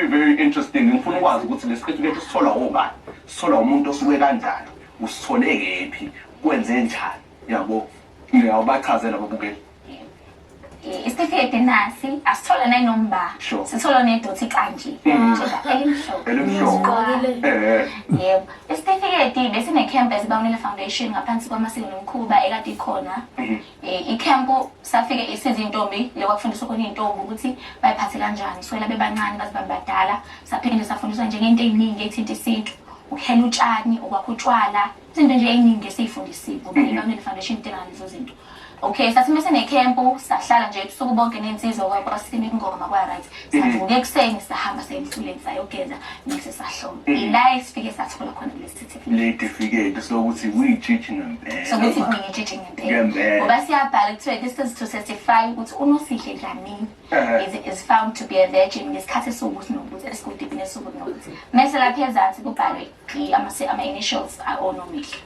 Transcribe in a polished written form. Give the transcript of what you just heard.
very interesting. Ngifuna ukwazi ukuthi le certificate sithola obani, sithola umuntu osuke kanjani, usithole kephi, kwenze njani, yabo. Ngiyawabachazela babukeli. Isitifiketi nasi asithola nayinomba. Sithola nedoti kanje. Yebo. Isitifiketi besine camp esibawunile foundation ngaphansi kwamasiko nomkhuba ekade ikhona. Icamp safike isiza intombi lekwakufundiswa khona intombi ukuthi bayiphathe kanjani. So labe bancane bazibambadala saphinde safundiswa njengento eziningi ethinta isintu. Ukuhela utshani, okwakha utshwala, izinto nje eziningi esifundisiwe. Ubawunile foundation intengana lezo zinto. Okay, sathi mase necamp sahlala nje usuku bonke nensizwa kwakwasima ingoma kwa right. Savuka ekseni sahamba semfuleni sayogeza bese sahloma. Ila isifike sathola khona le certificate sokuthi uyijiji ngempela. Sokuthi uyijiji ngempela. Ngoba siyabhala kuthiwa this is to certify ukuthi uNosihle Dlamini is found to be a virgin ngesikhathi sokuthi nokuthi esikudibine sokuthi nokuthi. Mase lapha ezansi kubhalwe ama initials are oNomihle.